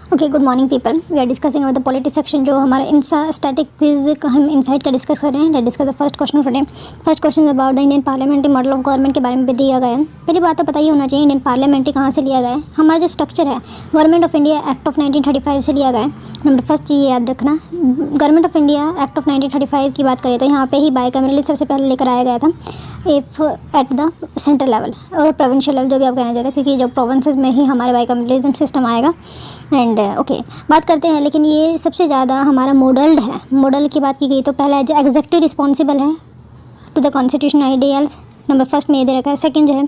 Okay, good morning people. We are discussing about the polity section जो हमारा static quiz का हम insight का डिस्कस कर रहे हैं। Let discuss the first question today. First question about the Indian parliamentary model of government के बारे में भी दिया गया है। पहली बात तो पता ही होना चाहिए इंडियन पार्लियामेंट्री कहाँ से लिया गया है। हमारा जो स्ट्रक्चर है government of India act of 1935 से लिया गया है। नंबर फर्स्ट ये याद रखना, government of India act of 1935 की बात करें तो यहाँ पे ही बाइकैमरल सबसे पहले लेकर आया गया था if at the central level और प्रोविंशियल लेवल जो भी आप कहना चाहते हैं, क्योंकि जो प्रोविंसेस में ही हमारे बाइकैमरलिज्म सिस्टम आएगा। एंड ओके, बात करते हैं, लेकिन ये सबसे ज़्यादा हमारा मॉडल्ड है। मॉडल की बात की गई तो पहला जो एग्जेक्टिव रिस्पॉन्सिबल है to the constitution ideals, number first में ये दे रखा है। सेकंड जो है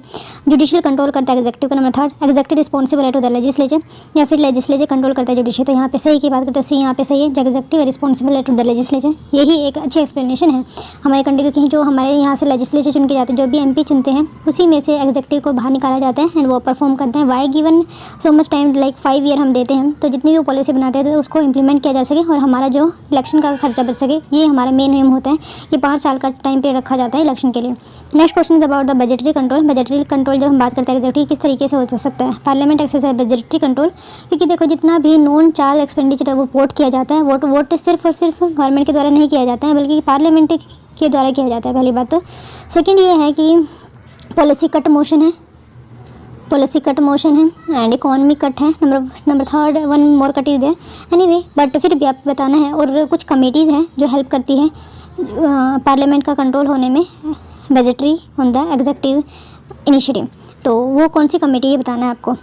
जुडिशियल कंट्रोल करता है एग्जेक्टिव का। नंबर थर्ड एग्जेक्टिव रिस्पॉन्सिबल है टू द लेजिस्लेचर, या फिर लेजिस्लेचर कंट्रोल करता है जुडिशियल। तो यहाँ पे सही की बात करते हैं, सी यहाँ पे सही है, एग्जेक्टिव रिस्पॉन्सिबल है टू द लेजिस्लेचर। यही एक अच्छी एक्सप्लेनेशन है हमारे कंट्री की, जो हमारे यहाँ से लेजिस्लेचर चुन के जाते हैं, जो भी MP चुनते हैं उसी में से एग्जेक्टिव को बाहर निकाला जाता है एंड वो परफॉर्म करते हैं। Why given so much time, like 5 year हम देते हैं, तो जितनी भी पॉलिसी बनाते हैं तो उसको इंप्लीमेंट किया जा सके और हमारा जो इलेक्शन का खर्चा बच सके। ये हमारा मेन एम होता है कि 5 साल का टाइम पीरियड रखा जाता है इलेक्शन के लिए। Next question is about the budgetary control. Budgetary control जब हम बात करते हैं एग्जेक्टिव किस तरीके से हो सकता है, पार्लियामेंट एक्सरसाइज बजटरी कंट्रोल, क्योंकि देखो जितना भी नॉन चार्ज एक्सपेंडिचर है वो वोट किया जाता है। वोट सिर्फ और सिर्फ गवर्नमेंट के द्वारा नहीं किया जाता है बल्कि पार्लियामेंट के द्वारा किया जाता है, पहली बात तो। सेकंड ये है कि पॉलिसी कट मोशन है, पॉलिसी कट मोशन है एंड इकोनॉमी कट है। Number third one more cut is there anyway, but फिर भी आपको बताना है। और कुछ कमेटीज़ हैं जो हेल्प करती है पार्लियामेंट का कंट्रोल होने में, budgetary on the adjective initiative. तो वो कौन सी कमेटी है बताना है आपको।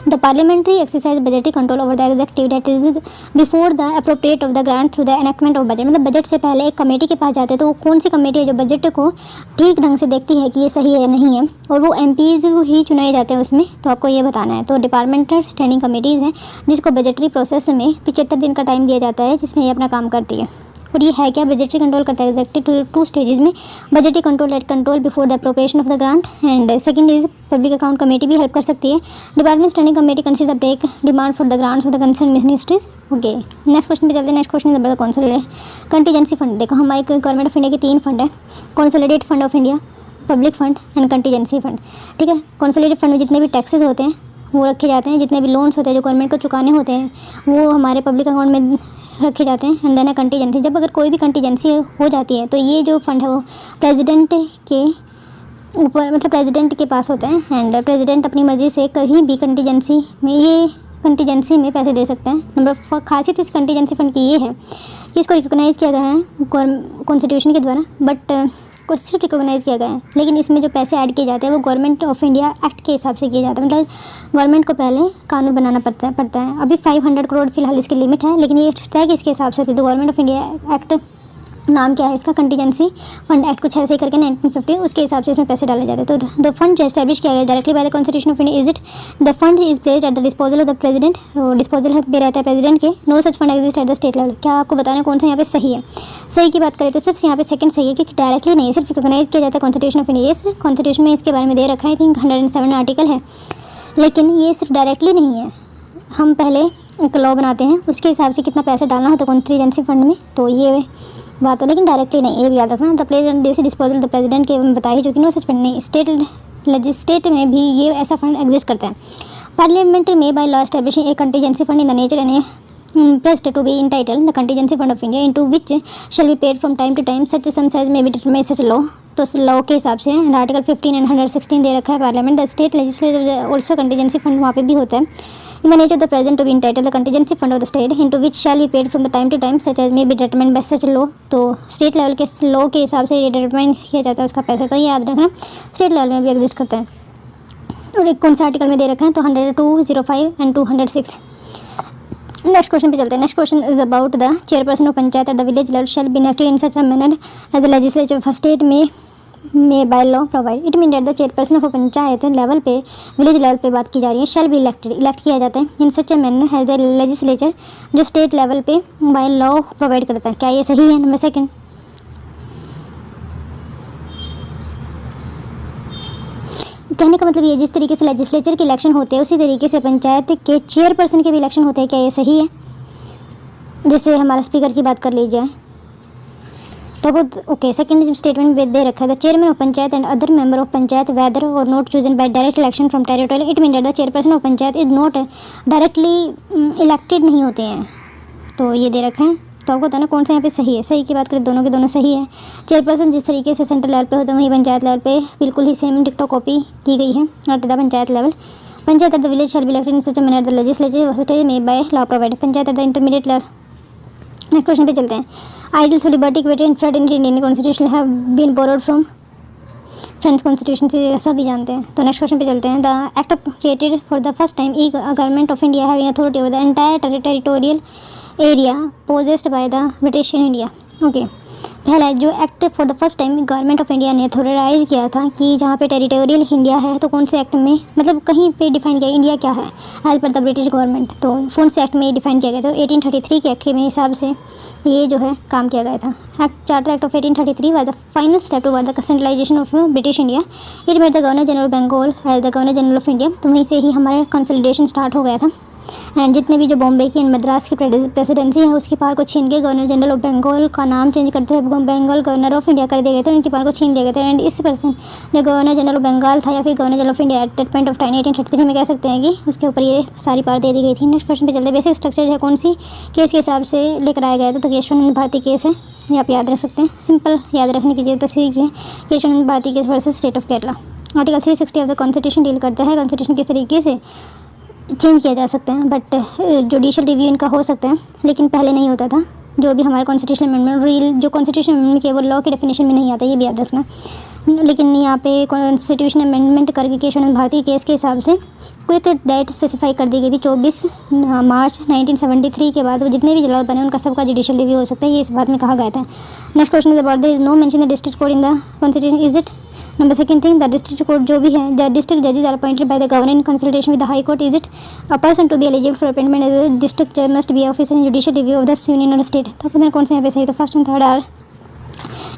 The parliamentary exercise budgetary control over the adjective that is before the appropriate of the grant through the enactment of budget. मतलब बजट से पहले एक कमेटी के पास जाते हैं, तो वो कौन सी कमेटी है जो बजट को ठीक ढंग से देखती है कि ये सही है या नहीं है, और वो MPs ही चुनाए जाते हैं उसमें, तो आपको ये बताना है। तो डिपार्टमेंटल स्टैंडिंग कमेटीज़ हैं जिसको बजटरी प्रोसेस में 75 दिन का टाइम दिया जाता है, जिसमें ये अपना काम करती है। और ये है क्या, बजटरी कंट्रोल करता है एग्जेक्टिव 2 स्टेजेस में। Budgetary control at control before the appropriation of the grant and second is public account committee भी हेल्प कर सकती है। Department standing committee consider the take demand for the grants of the concern ministries. Okay, next question पे चलते हैं। Next question is about consolidate contingency fund. देखो हमारे government of India के 3 फंड है, consolidate fund of India, public fund and contingency fund. ठीक है, consolidate fund में जितने भी टैक्सेस होते हैं वो रखे जाते हैं, जितने भी लोन्स होते हैं जो गवर्नमेंट को चुकाने होते हैं वो हमारे पब्लिक अकाउंट में रखे जाते हैं। एंड देन कंटीजेंसी, जब अगर कोई भी कंटीजेंसी हो जाती है तो ये जो फंड है वो प्रेसिडेंट के ऊपर, मतलब प्रेसिडेंट के पास होता है एंड प्रेसिडेंट अपनी मर्ज़ी से कहीं भी कंटीजेंसी में पैसे दे सकते हैं। नंबर खासियत इस कंटीजेंसी फंड की ये है कि इसको रिकॉग्नाइज़ किया गया है कॉन्स्टिट्यूशन के द्वारा, बट कुछ रिकॉग्नाइज़ किया गया है, लेकिन इसमें जो पैसे ऐड किए जाते हैं वो गवर्नमेंट ऑफ इंडिया एक्ट के हिसाब से किए जाते हैं। मतलब गवर्नमेंट को पहले कानून बनाना पड़ता है। अभी 500 करोड़ फिलहाल इसकी लिमिट है, लेकिन ये तय किसके हिसाब से होती है, तो गवर्नमेंट ऑफ इंडिया एक्ट, नाम क्या है इसका, कंटीजेंसी फंड एक्ट कुछ ऐसे ही करके 1950, उसके हिसाब से इसमें पैसे डाले जाते हैं। तो द फंड जो एस्टैब्लिश किया गया directly by the constitution of India is it the fund is placed at the disposal of the president. Disposal पे रहता है प्रेसिडेंट के। No such fund exist at the state level. क्या आपको बताना है कौन सा यहाँ पे सही है। सही की बात करें तो सिर्फ यहाँ पे सेकंड सही है, क्योंकि डायरेक्टली नहीं, सिर्फ रिकॉग्नाइज किया जाता है कॉन्स्टिट्यूशन ऑफ इंडिया। इस कॉन्स्टिट्यूशन में इसके बारे में दे रखा है, आई थिंक 107 आर्टिकल है, लेकिन ये सिर्फ डायरेक्टली नहीं है। हम पहले एक लॉ बनाते हैं, उसके हिसाब से कितना पैसा डालना है तो कंटीजेंसी फंड में, तो ये बात है, लेकिन डायरेक्टली नहीं, ये भी याद रखना। The president disposal the president के बताया, जो कि नो सच फंड नहीं। स्टेट में भी ये ऐसा फंड एग्जिस्ट करता है। पार्लियामेंट में by law establishing a contingency fund in the nature and placed to be entitled the contingency fund of India into which shall be paid from time to time such sum as may be determined such law। तो law के हिसाब से article 15 and 116 दे रखा है parliament. The state legislature also contingency fund वहाँ पे भी होता है। In the nature of the present to be entitled the contingency fund of the state into which shall be paid from the time to time such as may be determined by such law। तो state level के law के हिसाब से determine किया जाता है उसका पैसा, तो ये याद रखना स्टेट लेवल में भी एग्जिस्ट करता है। और एक कौन सा आर्टिकल में दे रखा है, तो 102, 05 एंड 206। नेक्स्ट क्वेश्चन पे चलते हैं। Next question is about the chairperson of panchayat at the village level shall be elected in such a manner as the legislature of state में by law provide. It mean that the chairperson of panchayat level पे, village level पे बात की जा रही है, shall be elect किया जाता है in such a manner as the legislature, जो स्टेट लेवल पे बाय लॉ प्रोवाइड करता है। क्या ये सही है। नंबर सेकंड, कहने का मतलब ये जिस तरीके से लेजिस्लेचर के इलेक्शन होते हैं उसी तरीके से पंचायत के चेयरपर्सन के भी इलेक्शन होते हैं। क्या ये सही है। जैसे हमारा स्पीकर की बात कर लीजिए, तो वो ओके। सेकंड स्टेटमेंट दे रखा है, the chairman of panchayat and other member of panchayat whether or not chosen by direct election from territorial, it mean that the chairperson of panchayat is not directly elected नहीं होते हैं। तो ये दे रखा है। तो आपको बताना कौन सा यहाँ पे सही है। सही की बात करें दोनों के दोनों सही है। चेयरपर्सन जिस तरीके से सेंट्रल लेवल पे होता है वहीं पंचायत लेवल पे बिल्कुल ही सेम डिक्टो कॉपी की गई है at the panchayat level. Panchayat at the village shall be elected in such a manner the legislature stage made by law provided. Panchayat at the intermediate level. Next question पे चलते हैं। Ideals of liberty equity and fraternity in Indian constitution have been borrowed from French constitution से सभी जानते हैं। तो next question पे चलते हैं। The act of created for the first time E government of India having authority over the entire territorial area possessed by the British in India. Okay, पहला जो act for the first time government of India ने authorise किया था कि जहाँ पे territorial India है तो कौन से एक्ट में, मतलब कहीं पे डिफाइन किया इंडिया क्या है एज पर द ब्रिटिश गवर्नमेंट, तो कौन से एक्ट में डिफाइन किया गया था। 1833 के एक्ट के हिसाब से ये जो है काम किया गया था। Act charter act of 1833 was the final step toward the centralisation of British India. It made the governor general Bengal as the governor general of India. तो वहीं से ही हमारा कंसोलिडेशन स्टार्ट हो गया था। एंड जितने भी जो बॉम्बे की एंड मद्रास की प्रेसिडेंसी है उसकी पावर को छीन के गवर्नर जनरल ऑफ बंगाल का नाम चेंज करते हुए बंगाल गवर्नर ऑफ इंडिया कर दिया गया था। उनकी पावर को छीन लिया गया था। एंड इस पर्सन जो गवर्नर जनरल ऑफ बंगाल था या फिर governor general of India at that point of time 1833 में कह सकते हैं कि उसके ऊपर ये सारी पावर दे दी गई थी। नेक्स्ट क्वेश्चन पे चलते हैं। बेसिक स्ट्रक्चर है कौन सी केस के हिसाब से लेकर आया गया था, तो केशवानंद भारती केस है, ये आप याद रख सकते हैं। सिंपल याद रखने की जरूरत सीख है। Keshavananda Bharati case versus state of Kerala. Article 360 of the constitution deal करता है कॉन्स्टिट्यूशन किस तरीके से चेंज किया जा सकता है, बट जुडिशल रिव्यू इनका हो सकता है, लेकिन पहले नहीं होता था। जो भी हमारे कॉन्स्टिट्यूशन अमेंडमेंट रील जो कॉन्स्टिट्यूशन अमेंडमेंट के वो लॉ की डेफिनेशन में नहीं आता, ये भी याद रखना। लेकिन यहाँ पे कॉन्स्टिट्यूशन अमेंडमेंट करके केशवानंद भारती केस के हिसाब से क्विक डेट स्पेसिफाई कर दी गई थी 24 मार्च 1973 के बाद वो जितने भी लॉ बने उनका सबका जुडिशल रिव्यू हो सकता है, ये इस बात में कहा गया था। Next question is about their is no mention the district court in the constitution, is it. Number second thing, the district court जो भी है द डिस्ट्रिक्ट जजेस are appointed by the governor in consultation with the high court, is it. A person to be eligible for appointment as a district जज must be officer in judicial review of the union और state. तो अपने कौन से यहाँ पे सही, तो first and third are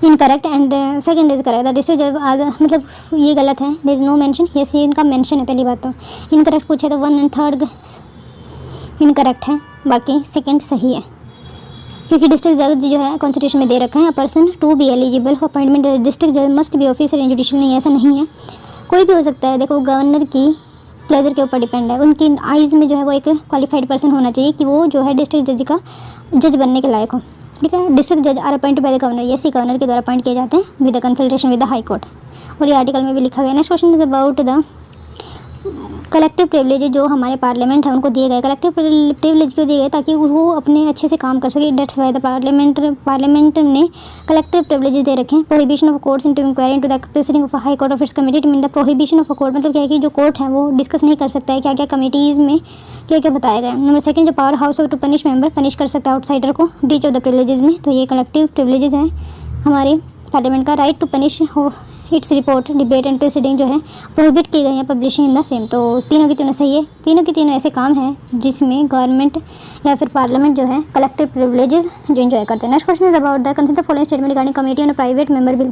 incorrect and second is correct. The district जज आज मतलब ये गलत है, there is no mention, yes ये इनका मेंशन है। पहली बात तो इनकरेक्ट पूछे तो 1 एंड 3 इनकरेक्ट है, बाकी सेकंड सही है क्योंकि डिस्ट्रिक्ट जज जो है कॉन्स्टिट्यूशन में दे रखा है। A person to be eligible for appointment district जज must be officer in judicial, नहीं ऐसा नहीं है, कोई भी हो सकता है। देखो गवर्नर की प्लेजर के ऊपर डिपेंड है, उनकी आइज़ में जो है वो एक क्वालिफाइड पर्सन होना चाहिए कि वो जो है डिस्ट्रिक्ट जज का जज बनने के लायक हो, ठीक है। डिस्ट्रिक्ट जज are appointed by the governor, ये सी गवर्नर के द्वारा अपॉइंट किए जाते हैं with the consultation with the high court, और ये आर्टिकल में भी लिखा गया। Next question is about the collective privilege जो हमारे पार्लियामेंट है उनको दिए गए। कलेक्टिव प्रिविलेज क्यों दिए गए, ताकि वो अपने अच्छे से काम कर सके। डेट्स वाई द पार्लियामेंट ने कलेक्टिव प्रिविलेज दे रखे हैं। Prohibition of courts into inquiry into the proceeding of high court of its committee, it mean the prohibition of a court मतलब क्या है कि जो कोर्ट है वो डिस्कस नहीं कर सकता है क्या क्या कमिटीज़ में क्या क्या बताया गया। नंबर सेकंड, जो power house of to punish member punish कर सकता है आउटसाइडर को ब्रीच ऑफ द प्रिविलेजेस में, तो ये कलेक्टिव प्रिविलेजेस हैं हमारे पार्लियामेंट का। राइट टू पनिश हो its report debate and proceeding जो है प्रोहिबिट की गई है पब्लिशिंग इन द सेम। तो तीनों की तीनों सही है। तीनों की तीनों ऐसे काम हैं जिसमें गवर्नमेंट या फिर पार्लियामेंट जो है कलेक्टिव प्रिविलेजेस जो एंजॉय करते हैं। Next question is about the consider the following statement regarding committee on private member bill.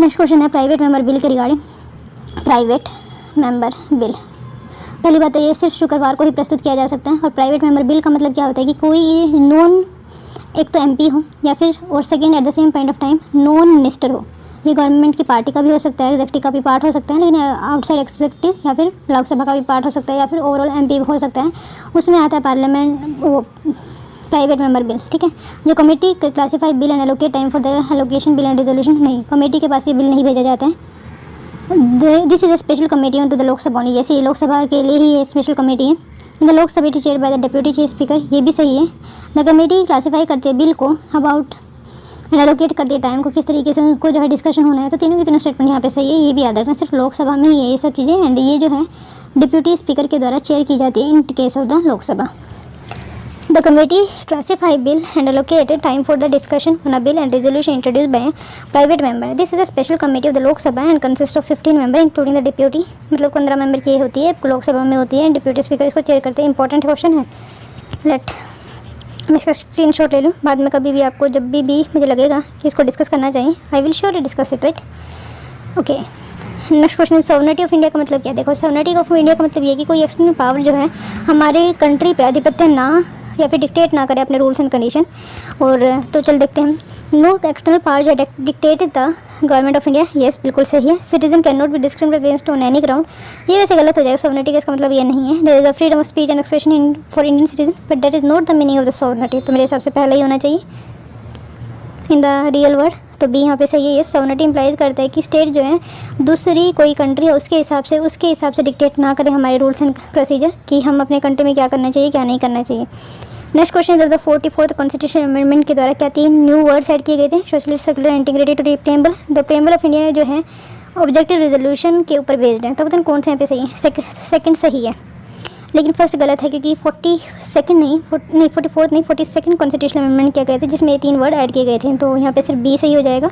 Next question है प्राइवेट मेंबर बिल के रिगार्डिंग। प्राइवेट मेंबर बिल, पहली बात तो ये सिर्फ शुक्रवार को ही प्रस्तुत किया जा सकता है। और प्राइवेट मेंबर बिल का मतलब क्या होता है कि कोई नॉन, एक तो एमपी हो या फिर और second at the same point of time non minister हो। ये गवर्नमेंट की पार्टी का भी हो सकता है, एग्जेक्टिव का भी पार्ट हो सकता है, लेकिन आउटसाइड एग्जेक्टिव या फिर लोकसभा का भी पार्ट हो सकता है, या फिर ओवरऑल एमपी हो सकता है। उसमें आता है पार्लियामेंट वो प्राइवेट मेंबर बिल, ठीक है। जो committee classify bill and allocate time for the allocation bill and resolution, नहीं कमेटी के पास ये बिल नहीं भेजा जाता है। This is a special committee on to the Lok Sabha, जैसे ये लोकसभा के लिए ही ये स्पेशल कमेटी है। The Lok Sabha is chair by the deputy chief speaker, ये भी सही है। द कमेटी क्लासीफाई करती है बिल को अबाउट एंड एलोकेट करती है टाइम को, किस तरीके से उनको जो है डिस्कशन होना है। तो तीनों की तीनों स्टेटमेंट यहाँ पे सही है, ये भी याद रखना। सिर्फ लोकसभा में ही है ये सब चीज़ें, एंड ये जो है डिप्यूटी स्पीकर के द्वारा चेयर की जाती है in case of the Lok Sabha. The committee classify bill and allocate time for the discussion on a bill and resolution introduce by private member. This is a special committee of the Lok Sabha and consist of 15 member including the deputy, मतलब 15 member की होती है, लोकसभा में होती है, and deputy speaker इसको chair करते हैं। इंपॉर्टेंट क्वेश्चन है, लेट मैं इसका स्क्रीनशॉट ले लूँ, बाद में कभी भी आपको जब भी मुझे लगेगा कि इसको डिस्कस करना चाहिए I will surely discuss it, right. Okay, next question, sovereignty of India का मतलब क्या। देखो सॉवरेनिटी ऑफ इंडिया का मतलब ये कि कोई एक्सटर्नल पावर जो है हमारे कंट्री पे आधिपत्य ना या फिर डिक्टेट ना करे अपने रूल्स एंड कंडीशन। और तो चल देखते हैं। No external power dictate the government of India, yes बिल्कुल सही है। Citizen can not be discriminated against on any ground, ये वैसे गलत हो जाएगा। सॉवरेनिटी का इसका मतलब ये नहीं है। There is a freedom of speech and expression for Indian citizen but that is not the meaning of the sovereignty, तो मेरे हिसाब से पहले ही होना चाहिए इन द रियल वर्ल्ड। तो बी यहाँ पे सही है। ये सॉवरेनिटी इंप्लाइज करता है कि स्टेट जो है दूसरी कोई कंट्री है उसके हिसाब से डिक्टेट ना करें हमारे रूल्स एंड प्रोसीजर कि हम अपने कंट्री में क्या करना चाहिए क्या नहीं करना चाहिए। Next question is the 44th constitution amendment के द्वारा क्या 3 न्यू वर्ड्स ऐड किए गए थे? सोशलिस्ट, सेक्युलर, इंटीग्रेटेड और preamble. The preamble of India जो है ऑब्जेक्टिव रेजोल्यूशन के ऊपर बेस्ड है, तो बताओ कौन सा यहाँ पे सही है? सेकंड सही है, लेकिन फर्स्ट गलत है क्योंकि 42nd कॉन्स्टिट्यूशनल अमेंडमेंट किया गए थे जिसमें ये 3 वर्ड ऐड किए गए थे, तो यहाँ पे सिर्फ बी सही हो जाएगा।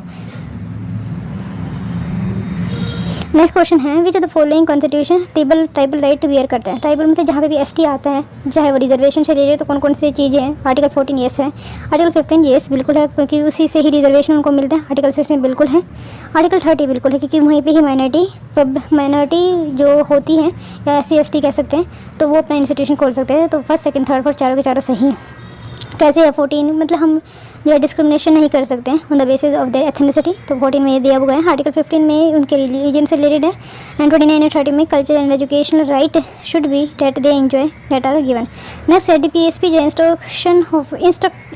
नेक्स्ट क्वेश्चन है which of the following constitution tribal right to wear करता है? ट्राइबल मतलब जहाँ पे भी एसटी आता है, चाहे वो रिजर्वेशन से रिलेटेड, तो कौन कौन सी चीज़ें हैं? आर्टिकल 14 येस है, आर्टिकल 15 येस बिल्कुल है क्योंकि उसी से ही रिजर्वेशन उनको मिलता है, आर्टिकल 16 बिल्कुल है, आर्टिकल 30 बिल्कुल है क्योंकि वहीं पे ही माइनॉरिटी जो होती है या SC ST कह सकते हैं तो वो अपना इंस्टीट्यूशन खोल सकते हैं। तो फर्स्ट सेकंड थर्ड फोर्थ चारों के चारों सही हैं। कैसे है 14 मतलब हम जो है डिस्क्रिमिनेशन नहीं कर सकते हैं on the basis of their ethnicity, तो 14 में ये दिया हुआ है। आर्टिकल 15 में उनके रिलीजन से रिलेटेड है एंड 29 और 30 में culture and educational right should be that they enjoy that are given. Next है DPSP जो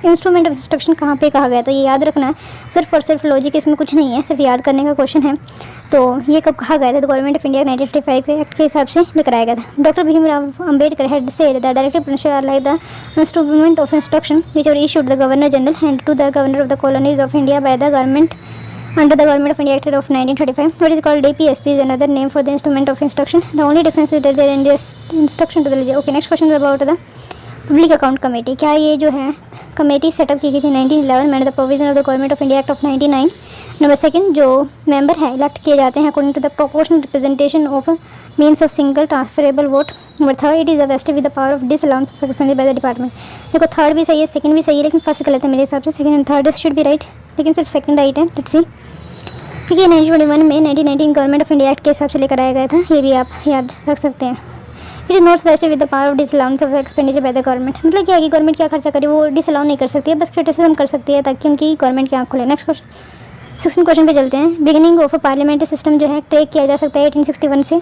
इंस्ट्रूमेंट ऑफ इंस्ट्रक्शन कहाँ पे कहा गया, तो ये याद रखना है, सिर्फ और सिर्फ लॉजिक इसमें कुछ नहीं है, सिर्फ याद करने का क्वेश्चन है। तो ये कब कहा गया था? तो गवर्नमेंट ऑफ इंडिया 1985 के एक्ट के हिसाब से लेकर गया था। Doctor Bhimrao Ambedkar had said the directive principle are like the instrument of instruction which are issued the Governor General and to the Governor of the Colonies of India by the government under the Government of India Act of 1935. What is called DPSP is another name for the instrument of instruction. The only difference is that there is instruction to the legislature. Okay, next question is about the public account committee. क्या ये जो है committee setup की गई थी 1911 में the provision of the government of India act of 99। Number second जो member है इलेक्ट किए जाते हैं according to the proportional representation of means of single transferable vote. Number third it is vested with the power of disallowance of expenditure by the department. देखो third भी सही है, second भी सही है, लेकिन फर्स्ट गलत है मेरे हिसाब से। Second and third should be right, लेकिन सिर्फ सेकंड राइट है। लेट्स सी, क्योंकि 1921 में 1919 गवर्नमेंट ऑफ इंडिया एक्ट के हिसाब से लेकर आया गया था, ये भी आप याद रख सकते हैं। It is not wasted with the power of disallowance of expenditure by the government. मतलब क्या है कि गवर्नमेंट क्या खर्चा करे वो डिसअलाउ नहीं कर सकती है, बस क्रिटिसिज्म कर सकती है ताकि उनकी गवर्नमेंट की आँख खुले। नेक्स्ट क्वेश्चन 16 क्वेश्चन पे चलते हैं। Beginning of a parliamentary system जो है ट्रेक किया जा सकता है 1861 से।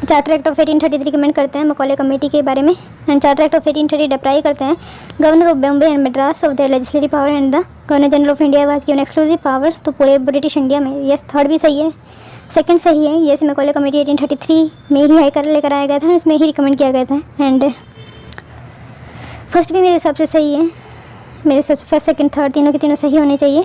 चार्टर एक्ट ऑफ 1833 रिकमेंड करते हैं मकौले कमेटी के बारे में एंड चार्टर एक्ट ऑफ 1830 डिप्राई करते हैं governor of Bombay and Madras of their legislative power and the governor general of India was given exclusive power. तो पूरे ब्रिटिश इंडिया में यस थर्ड भी सही है, सेकंड सही है। ये मकौले कमेटी 1833 में ही हाई कर लेकर आया गया था, इसमें ही रिकमेंड किया गया था। एंड फर्स्ट भी मेरे हिसाब से सही है, मेरे हिसाब से फर्स्ट सेकंड थर्ड तीनों के तीनों सही होने चाहिए।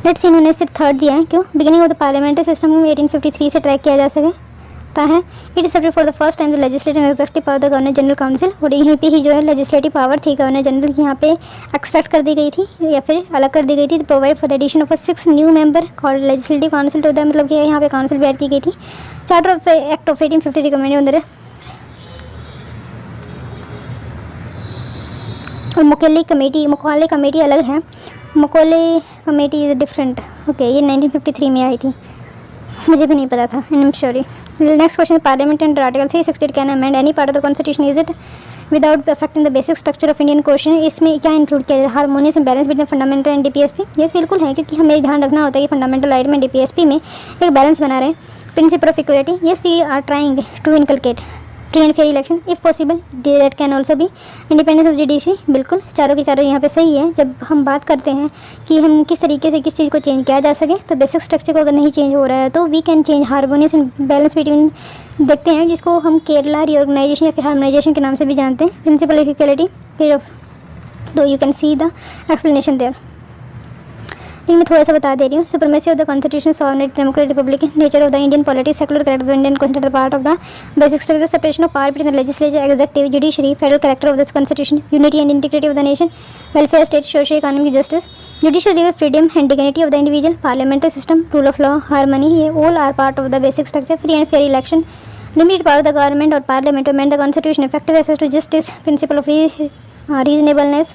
लेट्स सी इन्होंने सिर्फ थर्ड दिया है, क्यों? Beginning of the parliamentary system 1853 से ट्रैक किया जा सकता है। It is subject for the first time the legislative and executive power the governor general council. और यहीं पे ही जो है लेजिस्लेटिव पावर थी गवर्नर जनरल की, यहाँ पे एक्सट्रैक्ट कर दी गई थी या फिर अलग कर दी गई थी। Provide for the addition of 6 new member called legislative council to the, मतलब कि यहाँ पे काउंसिल भी ऐड की गई थी। Charter of act of 1850 recommended अंदर। और मकौले कमेटी अलग है, Macaulay committee is different. Okay, ये 1953 में आई थी, मुझे भी नहीं पता था। I am sorry. Next question, parliament under article 368 can amend any part of the constitution is it without affecting the basic structure of Indian question. इसमें क्या इंक्लूड किया जाए? Harmonious and balance between fundamental and DPSP। Yes बिल्कुल है, क्योंकि हमें ध्यान रखना होता है कि फंडामेंटल राइट में DPSP में एक बैलेंस बना रहे। Principle of equality, yes we are trying to inculcate free and fair election if possible, that can also be independence of judiciary. बिल्कुल चारों की चारों यहाँ पे सही है। जब हम बात करते हैं कि हम किस तरीके से किस चीज़ को चेंज किया जा सके, तो बेसिक स्ट्रक्चर को अगर नहीं चेंज हो रहा है तो we can change harmonious and balance between, देखते हैं जिसको हम केरला रीऑर्गेनाइजेशन या फिर हार्मोनाइजेशन के नाम से भी जानते हैं। प्रिंसिपल ऑफ इक्वलिटी, फिर तो you can see the explanation there. लेकिन मैं थोड़ा सा बता दे रही हूँ। Supremacy of the constitution, sovereignty, democratic republic, nature of the Indian politics, secular character of the Indian constitution, part of the basic structure, separation of power between the legislature, executive, judiciary, federal character of the constitution, unity and integrity of the nation, welfare state, social economic justice, judicial freedom and dignity of the individual, parliamentary system, rule of law, harmony, ये all are part of the basic structure. Free and fair election, limited power of the government और parliament to amend the constitution, effective access to justice, principle of reasonableness,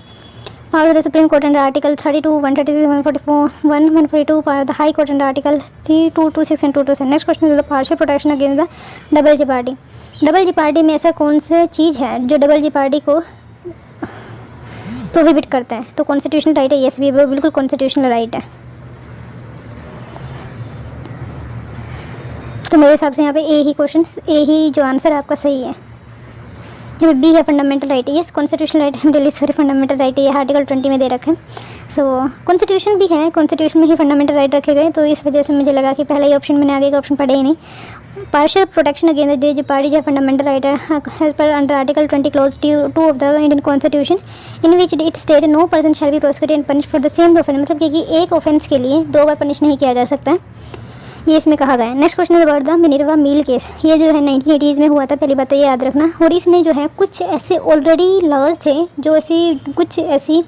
power of the Supreme Court under Article 32, 136, 144, 142, power of the High Court under Article 3226 and 227. Next question is the partial protection against the double jeopardy. Double jeopardy में ऐसा कौन सा चीज़ है जो double jeopardy को prohibit करता है। तो कॉन्स्टिट्यूशनल राइट है, यस भी बिल्कुल कॉन्स्टिट्यूशनल राइट है। तो मेरे हिसाब से यहाँ पे ए ही क्वेश्चन, ए ही जो आंसर आपका सही है। बी है fundamental right, yes constitutional right हम डेली सॉरी फंडामेंटल राइट है, ये आर्टिकल 20 में दे रखे हैं। सो कॉन्स्टिट्यूशन भी है, कॉन्स्टिट्यूशन में ही फंडामेंटल राइट रखे गए, तो इस वजह से मुझे लगा कि पहला ही ऑप्शन, मैंने आगे का ऑप्शन पढ़े ही नहीं। पार्शियल प्रोटेक्शन अगेंस्ट द जो पार्टी जो फंडामेंटल राइट है as per under article 20 clause 2 of the Indian constitution in which it state no person shall be prosecuted and punish for the same offence, मतलब कि एक offence के लिए 2 बार punish नहीं किया जा सकता है, ये इसमें कहा गया है। Next question is about the Minerva mill case. ये जो है 1980s में हुआ था, पहली बात तो ये याद रखना। और इसमें जो है कुछ ऐसे ऑलरेडी लॉज थे, जो कुछ ऐसी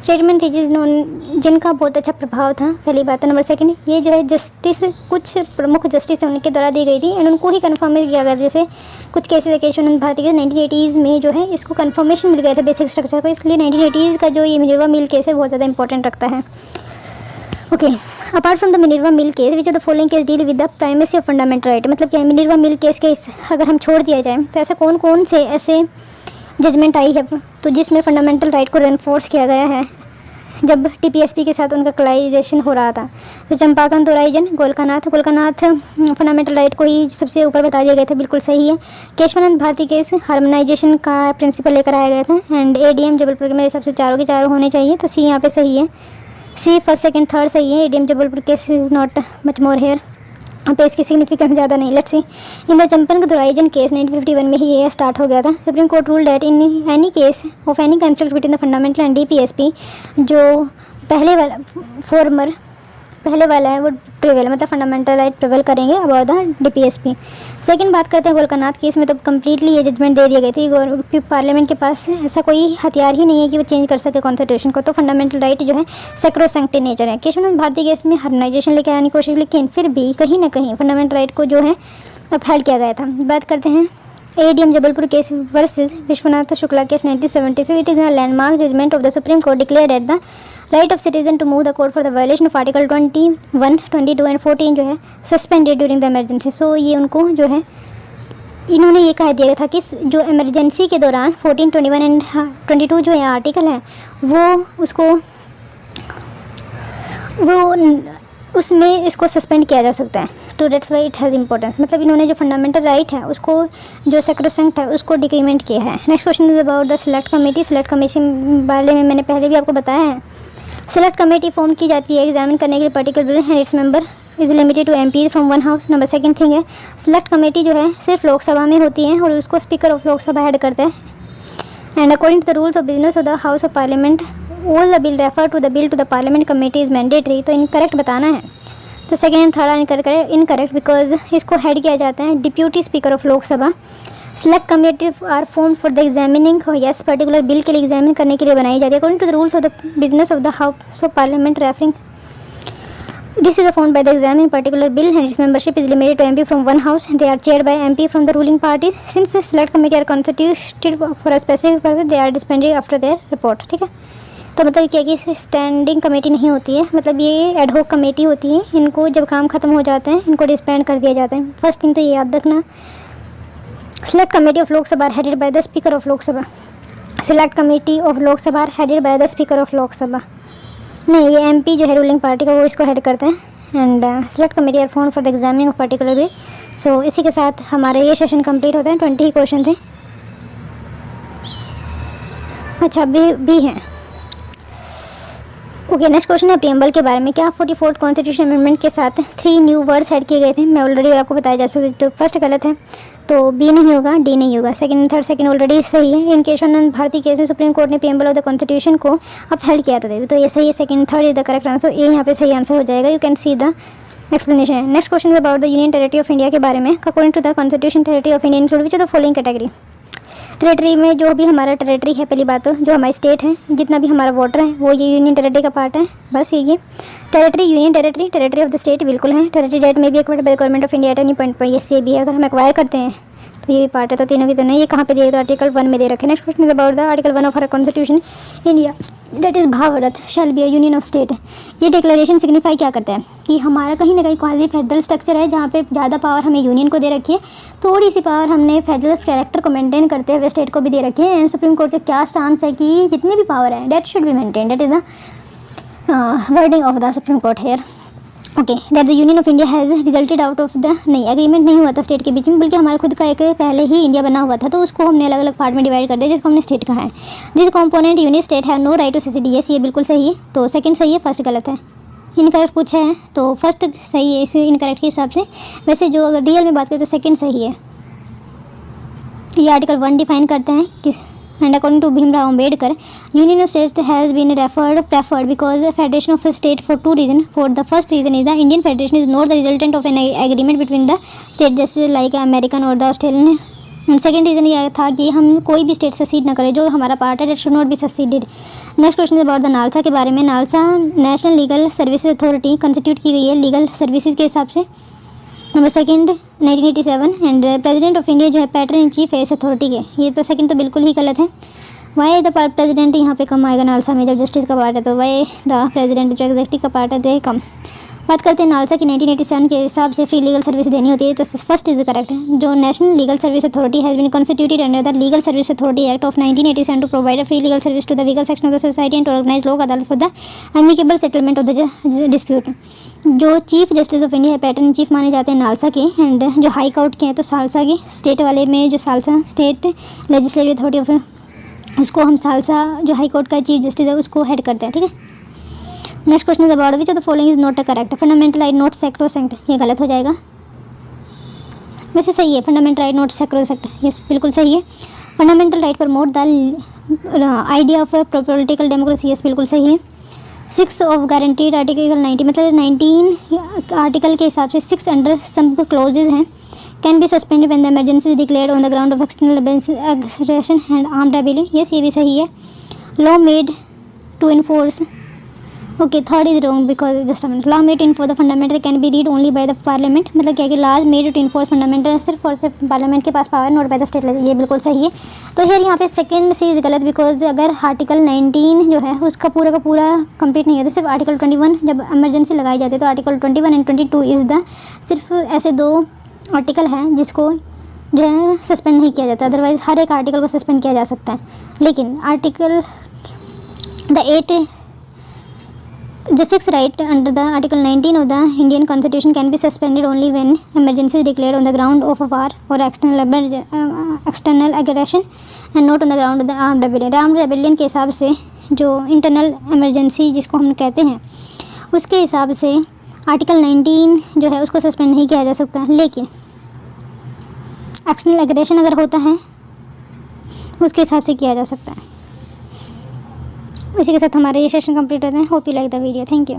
स्टेटमेंट थी जिनका बहुत अच्छा प्रभाव था, पहली बात। नंबर सेकंड, ये जो है जस्टिस, कुछ प्रमुख जस्टिस उनके द्वारा दी गई थी एंड उनको ही कन्फर्म किया गया, जैसे कुछ केसेस है केशवानंद भारती के 1980s में जो है इसको कन्फर्मेशन मिल गया था बेसिक स्ट्रक्चर को, इसलिए 1980s का जो ये मिनर्वा मिल केस है बहुत ज़्यादा इंपॉर्टेंट रखता है। Okay, apart from the Minerva mill case which of the following case deal with the primacy of fundamental right, मतलब क्या मिनर्वा मिल केस अगर हम छोड़ दिया जाए तो ऐसा कौन कौन से ऐसे जजमेंट आई है तो जिसमें फंडामेंटल राइट को रेनफोर्स किया गया है जब टीपीएसपी के साथ उनका क्लाइजेशन हो रहा था। तो चंपाकन दोराईजन, गोलकानाथ फंडामेंटल राइट को ही सबसे ऊपर बता दिया गया था, बिल्कुल सही है। केशवानंद भारती केस हार्मोनाइजेशन का प्रिंसिपल लेकर आया गया था एंड एडीएम जबलपुर के मेरे हिसाब से चारों के चारों होने चाहिए, तो सी यहाँ पे सही है। सी फर्स्ट सेकंड थर्ड सही है। ADM Jabalpur case is not much more here, यहाँ पे इसकी सिग्निफिकेंस ज़्यादा नहीं। Let's see in the Champakam Dorairajan case 1951 में ही ये स्टार्ट हो गया था। Supreme court rule that in any case of any conflict between the fundamental and DPSP, जो पहले वाला है वो प्रिवेल, मतलब फंडामेंटल राइट प्रिवेल करेंगे अबाउट द डीपीएसपी। सेकंड बात करते हैं गोलकनाथ केस में, तो कम्प्लीटली ये जजमेंट दे दी गई थी, पार्लियामेंट के पास ऐसा कोई हथियार ही नहीं है कि वो चेंज कर सके कॉन्स्टिट्यूशन को, तो फंडामेंटल राइट जो है सैक्रोसैंक्ट इन नेचर है। केशवानंद भारती केस में हार्मोनाइजेशन लेकर आने की कोशिश, लेकिन फिर भी कहीं ना कहीं फंडामेंटल राइट को जो है अपहेल्ड किया गया था। बात करते हैं ADM Jabalpur case versus Vishwanath Shukla case 1976, it is a landmark judgment of the supreme court declared at the right of citizen to move the court for the violation of article 21, 22 and 14 जो है suspended during the emergency. So ये उनको जो है इन्होंने ये कह दिया था कि जो इमरजेंसी के दौरान 14, 21 एंड 22 जो है आर्टिकल है वो उसमें इसको सस्पेंड किया जा सकता है। तो that's why it has importance, मतलब इन्होंने जो फंडामेंटल राइट है उसको जो सैक्रोसैंक्ट है उसको डिक्रीमेंट किया है। Next question is about the select committee. Select committee बारे में मैंने पहले भी आपको बताया है। सिलेक्ट कमेटी फॉर्म की जाती है एग्जामिन करने के लिए particular bill and its member is limited to MP from one house. Number second thing है सिलेक्ट कमेटी जो है सिर्फ लोकसभा में होती है और उसको स्पीकर ऑफ लोकसभा हेड करते हैं and according to the rules of business of the house of parliament all the bill refer to the bill to the parliament committee is mandatory. तो इनकरेक्ट बताना है, तो second and third incorrect because इसको head किया जाता है deputy speaker of Lok Sabha. Select committee are form for the examining yes particular bill के लिए एग्जामिन करने के लिए बनाई जाती है according to the rules of the business of the house of parliament referring this is form by the examining particular bill and its membership is limited to MP from one house. They are chaired by MP from the ruling party since select committee are constituted for a specific purpose they are disbanded after their report. ठीक है, तो मतलब क्या कि standing committee नहीं होती है, मतलब ये एडहोक कमेटी होती है। इनको जब काम खत्म हो जाते हैं इनको डिस्बैंड कर दिया जाता है। फर्स्ट थिंग तो ये याद रखना, select committee of Lok Sabha headed by the speaker of Lok Sabha. Select committee of Lok Sabha headed by the speaker of Lok Sabha, नहीं ये एमपी जो है रूलिंग पार्टी का वो इसको हेड करते हैं। And select committee are form for the examining of particular bill. So इसी के साथ हमारा ये सेशन कंप्लीट होता है। 20 ही क्वेश्चन थे। अच्छा भी हैं। ओके, नेक्स्ट क्वेश्चन है प्रियम्बल के बारे में। क्या 44th कॉन्स्टिट्यूशन अमेंडमेंट के साथ 3 न्यू वर्ड्स ऐड किए गए थे? मैं ऑलरेडी आपको बताया जा सकता, तो फर्स्ट गलत है, तो बी नहीं होगा, डी नहीं होगा। सेकंड थर्ड सेकंड ऑलरेडी सही है। इन केशवानंद भारती केस में सुप्रीम कोर्ट ने प्रियम्बल ऑफ द कॉन्स्टिट्यूशन को अपहेल्ड किया था, तो ये सही है। Second third is the correct answer, A यहाँ पे सही आंसर हो जाएगा। You can see the explanation. Next question is about the union territory of India के बारे में। According to the constitution territory of India include which of the following category. Territory में जो भी हमारा टेरिटरी है, पहली बात तो जो हमारी स्टेट है, जितना भी हमारा वाटर है वो ये यूनियन टेरिटरी का पार्ट है। बस ये territory union territory of the state बिल्कुल है। टेरिटरी डेट में भी acquired by government of India at any point पर, ये भी है। अगर हम एक्वायर करते हैं तो ये भी पार्ट है, तो तीनों की तो नहीं। ये कहाँ पे दिए, तो आर्टिकल 1 में दे रखे। Next question is about the article 1 of our constitution India that is Bharat shall be a union of state. ये डिक्लेरेशन सिग्निफाई क्या करता है कि हमारा कहीं ना कहीं क्वासी फेडरल स्ट्रक्चर है, जहाँ पे ज़्यादा पावर हमें यूनियन को दे रखी है, थोड़ी सी पावर हमने फेडरल कैरेक्टर को मेंटेन करते हुए स्टेट को भी दे रखी है। एंड सुप्रीम कोर्ट का क्या स्टांस है कि जितनी भी पावर है that should be maintain, that is the wording of the supreme court here. Okay, that the union of India has resulted out of the, नहीं एग्रीमेंट नहीं हुआ था स्टेट के बीच में, बल्कि हमारा खुद का एक पहले ही इंडिया बना हुआ था, तो उसको हमने अलग अलग पार्ट में डिवाइड कर दिया जिसको हमने स्टेट कहा है। दिस कॉम्पोनेंट यूनिट स्टेट है नो राइट टू सेसिड। यस, ये बिल्कुल सही है, तो सेकंड सही है, फर्स्ट गलत है। इनकरेक्ट पूछा है तो फर्स्ट सही है इस इनकरेक्ट के हिसाब से। वैसे जो अगर रियल में बात करें तो सेकंड सही है। ये आर्टिकल 1 डिफाइन करते हैं कि and according to Bhimrao Ambedkar, union of states has been preferred because the federation of a state for two reasons. For the first reason is the Indian federation is not the resultant of an agreement between the state just like American or the Australian. And second reason यह था कि हम कोई भी state ससीड ना करें, जो हमारा पार्ट है that should not be seceded. Next question is about the NALSA के बारे में। NALSA national legal services authority constitute की गई है लीगल सर्विसेज के हिसाब से। Number second 1987 and president of India जो है पैटर्न इन चीफ है इस अथॉरिटी के। ये तो सेकंड तो बिल्कुल ही गलत है। वाई द प्रेसिडेंट यहाँ पे कम आएगा नालसा में, जब जस्टिस का पार्ट है, तो वाई द प्रेसिडेंट जो एग्जेक्टिव का पार्ट है दे कम। बात करते हैं नालसा की 1987 के हिसाब से फ्री लीगल सर्विस देनी होती है, तो फर्स्ट इज करेक्ट है। जो national legal service authority has been constituted under the legal service authority act of 1987 to provide a free legal service to the weaker section of the society and to organise Lok Adalat for the amicable settlement of the dispute. जो chief justice of India है patron chief माने जाते हैं NALSA के, and जो high court के हैं तो सालसा के। स्टेट वाले में जो salsa state legislative authority of उसको हम सालसा जो हाई कोर्ट का चीफ जस्टिस है उसको हेड करते हैं, ठीक है। Next question is about which of the following is not a correct. Fundamental right not sacrosanct, ये गलत हो जाएगा। वैसे सही है, fundamental right not sacrosanct, yes बिल्कुल सही है। Fundamental right promote the idea of political democracy, yes बिल्कुल सही है। 6 ऑफ गारंटीड आर्टिकल 90, मतलब 19 आर्टिकल के हिसाब से 6 अंडर सम क्लोजेज हैं। Can be suspended when the emergency is declared on the ground of external aggression and armed rebellion, yes ये भी सही है। Law made to enforce, okay third is wrong because just law made to enforce the fundamental can be read only by the parliament, मतलब क्या कि laws made to enforce fundamental सिर्फ और सिर्फ पार्लियामेंट के पास power, not by the state, ये बिल्कुल सही है। तो फिर यहाँ पे सेकंड से इज गलत बिकॉज अगर आर्टिकल 19 जो है उसका पूरा का पूरा कंप्लीट नहीं होता, सिर्फ आर्टिकल 21 जब इमरजेंसी लगाई जाती है तो आर्टिकल 21 एंड 22 इज़ द सिर्फ ऐसे 2 आर्टिकल हैं जिसको जो है सस्पेंड नहीं किया जाता, अदरवाइज हर एक आर्टिकल को सस्पेंड किया जा सकता है। लेकिन article the 8 The 6th right under the Article 19 of the Indian Constitution can be suspended only when emergency is declared on the ground of a war or external aggression and not on the ground of the armed rebellion. Armed rebellion के हिसाब से जो internal emergency जिसको हम कहते हैं उसके हिसाब से आर्टिकल 19 जो है उसको सस्पेंड नहीं किया जा सकता, लेकिन एक्सटर्नल एग्रेशन अगर होता है उसके हिसाब से किया जा सकता है। इसी के साथ हमारे ये सेशन कंप्लीट होते हैं। Hope you like the video, thank you.